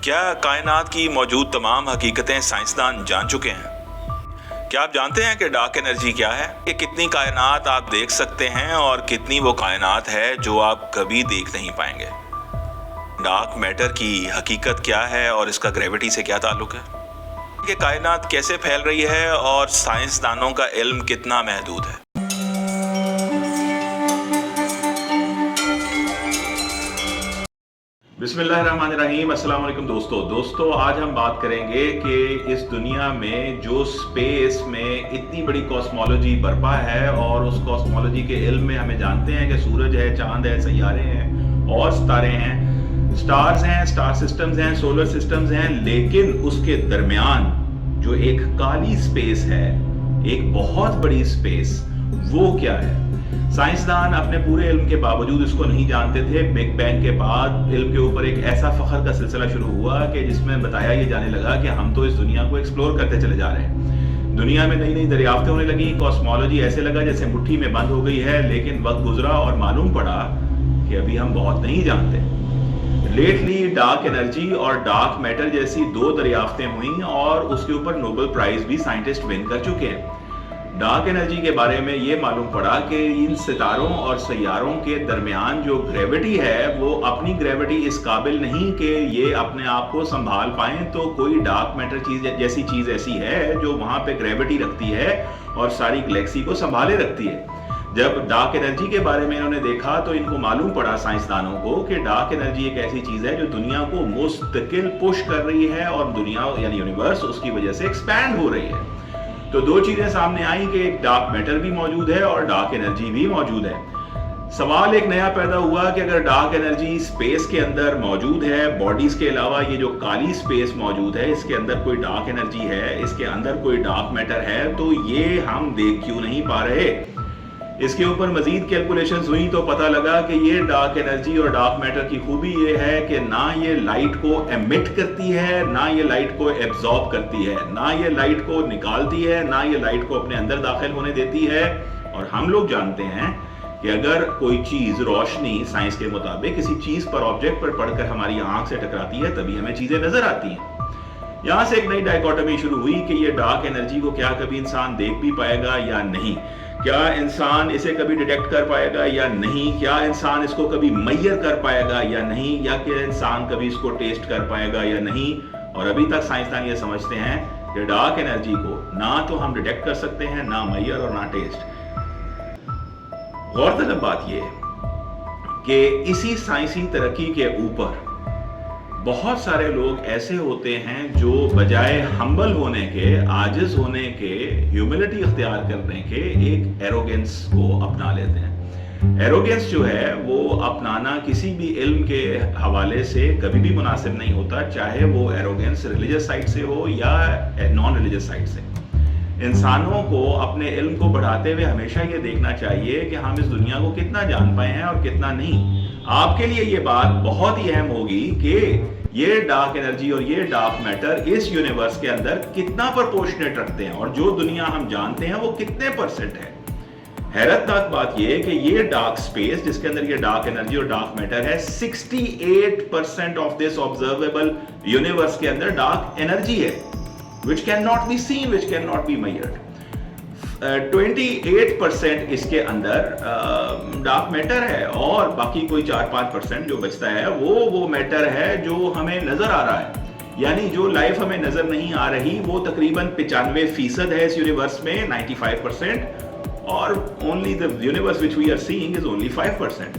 क्या कायनात की मौजूद तमाम हकीकतें साइंसदान जान चुके हैं? क्या आप जानते हैं कि डार्क एनर्जी क्या है? कि कितनी कायनात आप देख सकते हैं और कितनी वो कायनात है जो आप कभी देख नहीं पाएंगे? डार्क मैटर की हकीकत क्या है और इसका ग्रेविटी से क्या ताल्लुक है? कि कायनात कैसे फैल रही है और साइंसदानों का इल्म कितना महदूद है? बिस्मिल्लाहिर्रहमानिर्रहीम। अस्सलाम वालेकुम दोस्तों आज हम बात करेंगे कि इस दुनिया में जो स्पेस में इतनी बड़ी कॉस्मोलॉजी बर्पा है और उस कॉस्मोलॉजी के इल्म में हमें जानते हैं कि सूरज है, चांद है, सैयारे हैं और सितारे हैं, स्टार्स हैं, स्टार सिस्टम्स हैं, सोलर सिस्टम्स हैं, लेकिन उसके दरमियान जो एक काली स्पेस है, एक बहुत बड़ी स्पेस, वो क्या है? साइंसदान अपने पूरे इल्म के बावजूद इसको नहीं जानते थे। बिग बैंग के बाद इल्म के ऊपर एक ऐसा फख्र का सिलसिला शुरू हुआ कि जिसमें बताया ये जाने लगा कि हम तो इस दुनिया को एक्सप्लोर करते चले जा रहे हैं। दुनिया में नई नई दरियाफ्तें होने लगी, कॉस्मोलॉजी ऐसे लगा जैसे मुट्ठी में बंद हो गई है, लेकिन वक्त गुजरा और मालूम पड़ा कि अभी हम बहुत नहीं जानते। लेटली डार्क एनर्जी और डार्क मैटर जैसी दो दरियाफ्तें हुई और उसके ऊपर नोबेल प्राइज भी साइंटिस्ट विन कर चुके हैं। डार्क एनर्जी के बारे में ये मालूम पड़ा कि इन सितारों और सैयारों के दरमियान जो ग्रेविटी है वो अपनी ग्रेविटी इस काबिल नहीं कि ये अपने आप को संभाल पाएं, तो कोई डार्क मैटर जैसी चीज ऐसी है जो वहां पे ग्रेविटी रखती है और सारी गैलेक्सी को संभाले रखती है। जब डार्क एनर्जी के बारे में इन्होंने देखा तो इनको मालूम पड़ा साइंसदानों को कि डार्क एनर्जी एक ऐसी चीज है जो दुनिया को मुस्तकिल पुश कर रही है और दुनिया यानी यूनिवर्स उसकी वजह से एक्सपैंड हो रही है। तो दो चीजें सामने आई कि एक डार्क मैटर भी मौजूद है और डार्क एनर्जी भी मौजूद है। सवाल एक नया पैदा हुआ कि अगर डार्क एनर्जी स्पेस के अंदर मौजूद है, बॉडीज के अलावा ये जो काली स्पेस मौजूद है, इसके अंदर कोई डार्क एनर्जी है, इसके अंदर कोई डार्क मैटर है, तो ये हम देख क्यों नहीं पा रहे? इसके ऊपर मजीद कैलकुलेशंस हुई तो पता लगा कि ये डार्क एनर्जी और डार्क मैटर की खूबी ये है कि ना ये लाइट को एमिट करती है, ना ये लाइट को एब्जॉर्ब करती है, ना ये लाइट को निकालती है, ना ये लाइट को अपने अंदर दाखिल होने देती है। और हम लोग जानते हैं कि अगर कोई चीज रोशनी साइंस के मुताबिक किसी चीज पर, ऑब्जेक्ट पर पड़कर हमारी आंख से टकराती है तभी हमें चीजें नजर आती हैं। यहां से एक नई डायकोटमी शुरू हुई कि ये डार्क एनर्जी को क्या कभी इंसान देख भी पाएगा या नहीं, क्या इंसान इसे कभी डिटेक्ट कर पाएगा या नहीं, क्या इंसान इसको कभी मैयर कर पाएगा या नहीं, या क्या इंसान कभी इसको टेस्ट कर पाएगा या नहीं। और अभी तक साइंसदान ये समझते हैं कि डार्क एनर्जी को ना तो हम डिटेक्ट कर सकते हैं, ना मैयर और ना टेस्ट। गौरतलब बात यह है कि इसी साइंसी तरक्की के ऊपर बहुत सारे लोग ऐसे होते हैं जो बजाय हम्बल होने के, आजिज होने के, ह्यूमिलिटी इख्तियार करने के एक एरोगेंस को अपना लेते हैं। एरोगेंस जो है वो अपनाना किसी भी इल्म के हवाले से कभी भी मुनासिब नहीं होता, चाहे वो एरोगेंस रिलीजियस साइड से हो या नॉन रिलीजियस साइड से। इंसानों को अपने इल्म को बढ़ाते हुए हमेशा ये देखना चाहिए कि हम इस दुनिया को कितना जान पाए हैं और कितना नहीं। आपके लिए ये बात बहुत ही अहम होगी कि ये डार्क एनर्जी और ये डार्क मैटर इस यूनिवर्स के अंदर कितना प्रोपोर्शनेट रखते हैं और जो दुनिया हम जानते हैं वो कितने परसेंट है। हैरतनाक बात ये है कि ये डार्क स्पेस जिसके अंदर ये डार्क एनर्जी और डार्क मैटर है, 68% ऑफ दिस ऑब्जर्वेबल यूनिवर्स के अंदर डार्क एनर्जी है, which cannot be seen, which cannot be measured. 28% इसके अंदर डार्क मैटर है और बाकी कोई 4-5% जो बचता है वो मैटर है जो हमें नजर आ रहा है। यानी जो लाइफ हमें नजर नहीं आ रही वो तकरीबन 95% है इस यूनिवर्स में, 95%, और only the universe which we are seeing is only 5%।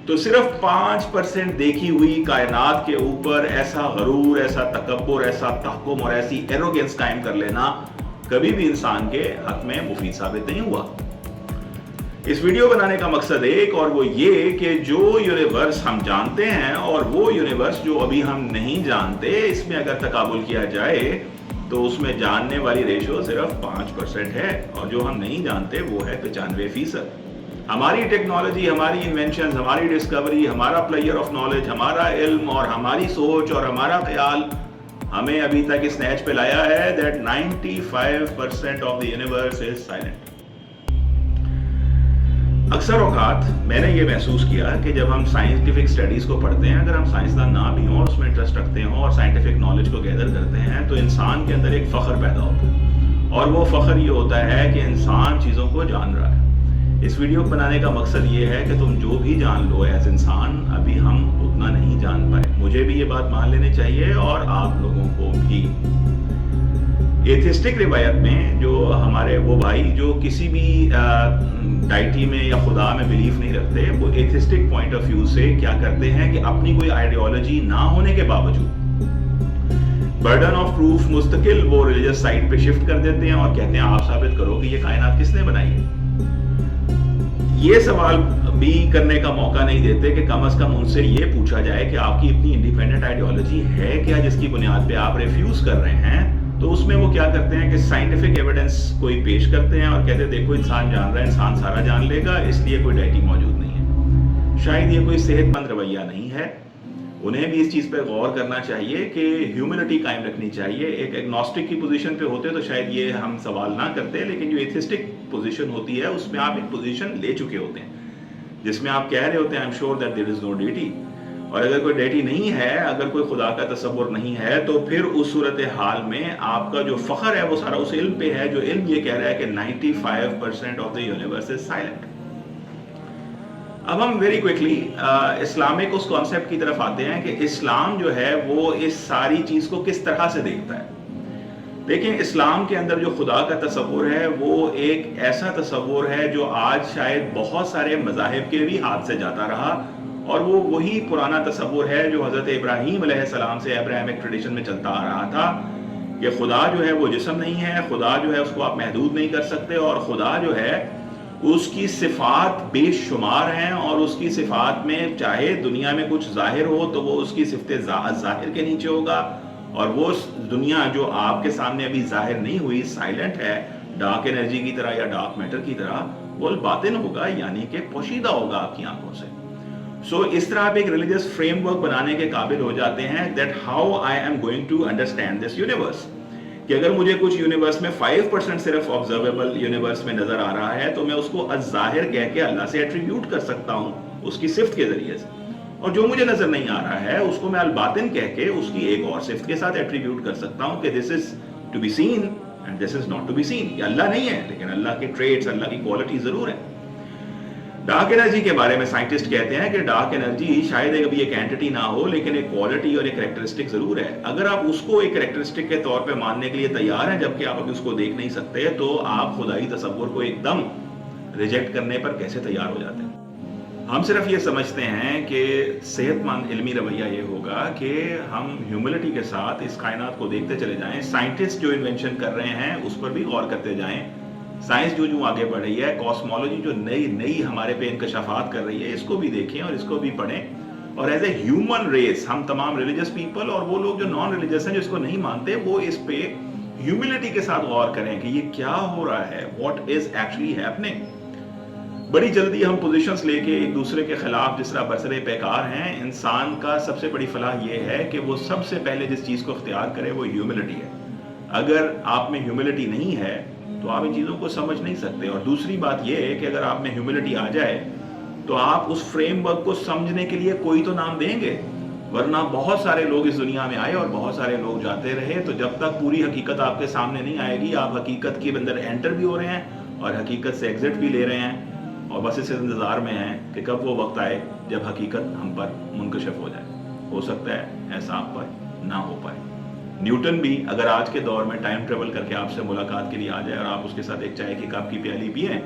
तो सिर्फ 5% देखी हुई कायनात के ऊपर ऐसा गरूर, ऐसा तकब्बुर, ऐसा तहक्कुम और ऐसी एरोगेंस कायम कर लेना कभी भी इंसान के हक में मुफीद साबित नहीं हुआ। इस वीडियो बनाने का मकसद एक और वो ये कि जो यूनिवर्स हम जानते हैं और वो यूनिवर्स जो अभी हम नहीं जानते, इसमें अगर तकाबुल किया जाए तो उसमें जानने वाली रेशो सिर्फ 5% है और जो हम नहीं जानते वो है 95%। हमारी टेक्नोलॉजी, हमारी इन्वेंशन, हमारी डिस्कवरी, हमारा प्लेयर ऑफ नॉलेज, हमारा इल्म और हमारी सोच और हमारा ख्याल हमें अभी तक इस नैच पे लाया है that 95% of the universe is silent. अक्सर औकात मैंने ये महसूस किया कि जब हम साइंटिफिक स्टडीज़ को पढ़ते हैं, अगर हम साइंसदान ना भी हों और उसमें इंटरेस्ट रखते हों और साइंटिफिक नॉलेज को गैदर करते हैं, तो इंसान के अंदर एक फ़ख्र पैदा होता है, और वो फ़ख्र ये होता है कि इंसान चीज़ों को जान रहा है। इस वीडियो को बनाने का मकसद ये है कि तुम जो भी जान लो एज इंसान, अभी हम उतना नहीं जान पाए। मुझे भी ये बात मान लेनी चाहिए और आप लोगों को भी। एथिस्टिक रिवायत में जो हमारे वो भाई जो किसी भी डाइटी में या खुदा में बिलीफ नहीं रखते, वो एथिस्टिक पॉइंट ऑफ व्यू से क्या करते हैं कि अपनी कोई आइडियोलॉजी ना होने के बावजूद बर्डन ऑफ प्रूफ मुस्तकिल वो रिलीजियस साइड पे शिफ्ट कर देते हैं और कहते हैं आप साबित करो कि ये कायनात किसने बनाई है। ये सवाल भी करने का मौका नहीं देते कि कम से कम उनसे ये पूछा जाए कि आपकी इतनी इंडिपेंडेंट आइडियोलॉजी है क्या जिसकी बुनियाद पे आप रिफ्यूज कर रहे हैं। तो उसमें वो क्या करते हैं कि साइंटिफिक एविडेंस कोई पेश करते हैं और कहते हैं देखो इंसान जान रहा है, इंसान सारा जान लेगा, इसलिए कोई डाइटी मौजूद नहीं है। शायद ये कोई सेहतमंद रवैया नहीं है। उन्हें भी इस चीज़ पे गौर करना चाहिए कि ह्यूमिलिटी कायम रखनी चाहिए। एक एग्नोस्टिक की पोजीशन पे होते तो शायद ये हम सवाल ना करते, लेकिन जो एथिस्टिक पोजीशन होती है उसमें आप एक पोजीशन ले चुके होते हैं जिसमें आप कह रहे होते हैं I am sure that there is no deity, और अगर कोई डेटी नहीं है, अगर कोई खुदा का तसव्वुर नहीं है, तो फिर उस सूरत हाल में आपका जो फख्र है वो सारा उस इल्म पे है जो इल्म ये कह रहा है कि 95% of the universe is silent. अब हम वेरी क्विकली इस्लामिक उस कॉन्सेप्ट की तरफ आते हैं कि इस्लाम जो है वो इस सारी चीज को किस तरह से देखता है। देखिए, इस्लाम के अंदर जो खुदा का तसव्वुर है वो एक ऐसा तसव्वुर है जो आज शायद बहुत सारे मज़ाहिब के भी हाथ से जाता रहा, और वो वही पुराना तसव्वुर है जो हज़रत इब्राहीम अलैहिस्सलाम से अब्राहमिक ट्रेडिशन में चलता आ रहा था कि खुदा जो है वो जिस्म नहीं है, खुदा जो है उसको आप महदूद नहीं कर सकते, और खुदा जो है उसकी सिफात बेशुमार हैं, और उसकी सिफात में चाहे दुनिया में कुछ जाहिर हो तो वो उसकी सिफत जाहिर के नीचे होगा, और वो दुनिया जो आपके सामने अभी जाहिर नहीं हुई, साइलेंट है, डार्क एनर्जी की तरह या डार्क मैटर की तरह, वो बातिन होगा, यानी कि पोशीदा होगा आपकी आंखों से। सो इस तरह आप एक रिलीजियस फ्रेमवर्क बनाने के काबिल हो जाते हैं that how I am going to understand this universe, कि अगर मुझे कुछ यूनिवर्स में 5% सिर्फ ऑब्जर्वेबल यूनिवर्स में नजर आ रहा है तो मैं उसको अज़ाहिर कह के अल्लाह से एट्रीब्यूट कर सकता हूँ उसकी सिफ्त के जरिए से, और जो मुझे नजर नहीं आ रहा है उसको मैं अल-बातिन कह के उसकी एक और सिफ्त के साथ एट्रीब्यूट कर सकता हूँ कि this is to be seen and this is not to be seen. ये अल्लाह नहीं है, लेकिन अल्लाह के ट्रेड्स, अल्लाह की क्वालिटी जरूर है। डार्क एनर्जी के बारे में साइंटिस्ट कहते हैं कि डार्क एनर्जी शायद अभी एक एंटिटी ना हो, लेकिन एक क्वालिटी और एक कैरेक्टरिस्टिक जरूर है। अगर आप उसको एक कैरेक्टरिस्टिक के तौर पे मानने के लिए तैयार हैं जबकि आप अभी उसको देख नहीं सकते, तो आप खुदाई तसव्वुर को एकदम रिजेक्ट करने पर कैसे तैयार हो जाते हैं। हम सिर्फ ये समझते हैं कि सेहतमंद इल्मी रवैया ये होगा कि हम ह्यूमिलिटी के साथ इस कायनात को देखते चले जाएं, साइंटिस्ट जो इन्वेंशन कर रहे हैं उस पर भी गौर करते जाएं, साइंस जो आगे बढ़ रही है, कॉस्मोलॉजी जो नई हमारे पे इंकशाफात कर रही है, इसको भी देखें और इसको भी पढ़ें, और एज ए ह्यूमन रेस हम तमाम रिलीजियस पीपल और वो लोग जो नॉन रिलीजियस हैं जो इसको नहीं मानते, वो इस पे ह्यूमिलिटी के साथ गौर करें कि ये क्या हो रहा है, व्हाट इज एक्चुअली हैपनिंग। बड़ी जल्दी हम पोजीशंस लेके एक दूसरे के खिलाफ जिस तरह बरसरे पैकार हैं। इंसान का सबसे बड़ी फलाह ये है कि वो सबसे पहले जिस चीज़ को इख्तियार करे वो ह्यूमिलिटी है। अगर आप में ह्यूमिलिटी नहीं है तो आप इन चीज़ों को समझ नहीं सकते, और दूसरी बात यह है कि अगर आप में ह्यूमिलिटी आ जाए तो आप उस फ्रेमवर्क को समझने के लिए कोई तो नाम देंगे, वरना बहुत सारे लोग इस दुनिया में आए और बहुत सारे लोग जाते रहे, तो जब तक पूरी हकीकत आपके सामने नहीं आएगी, आप हकीकत के अंदर एंटर भी हो रहे हैं और हकीकत से एग्जिट भी ले रहे हैं, और बस इस इंतज़ार में हैं कि कब वो वक्त आए जब हकीकत हम पर मुनकशिफ हो जाए। हो सकता है ऐसा आप पर ना हो पाए। न्यूटन भी अगर आज के दौर में टाइम ट्रेवल करके आपसे मुलाकात के लिए आ जाए और आप उसके साथ एक चाय की कप की प्याली पिए,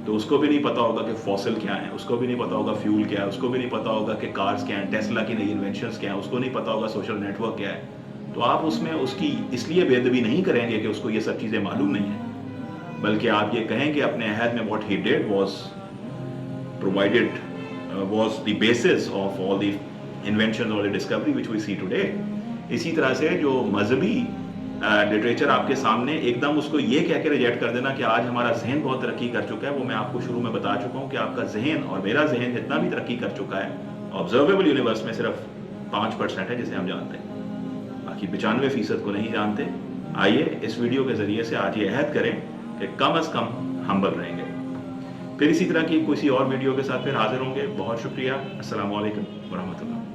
तो उसको भी नहीं पता होगा कि फॉसिल क्या है, उसको भी नहीं पता होगा फ्यूल क्या है, उसको भी नहीं पता होगा कि कार्स क्या हैं, टेस्ला की नई इन्वेंशंस क्या हैं, उसको नहीं पता होगा सोशल नेटवर्क क्या है। तो आप उसमें उसकी इसलिए बेअदबी नहीं करेंगे कि उसको ये सब चीज़ें मालूम नहीं है, बल्कि आप ये कहें कि अपने अहद में what he did was provided was the basis of all the invention और the discovery which we see today. इसी तरह से जो मजहबी लिटरेचर आपके सामने एकदम उसको ये कह के रिजेक्ट कर देना कि आज हमारा जहन बहुत तरक्की कर चुका है, वो मैं आपको शुरू में बता चुका हूँ कि आपका जहन और मेरा जहन जितना भी तरक्की कर चुका है, ऑब्जर्वेबल यूनिवर्स में सिर्फ 5% है जिसे हम जानते हैं, बाकी 95% को नहीं जानते। आइए इस वीडियो के जरिए से आज ये अहद करें कि कम अज कम हम्बल रहेंगे। फिर इसी तरह की किसी और वीडियो के साथ फिर हाजिर होंगे। बहुत शुक्रिया। अस्सलाम वालेकुम वरहमतुल्लाह।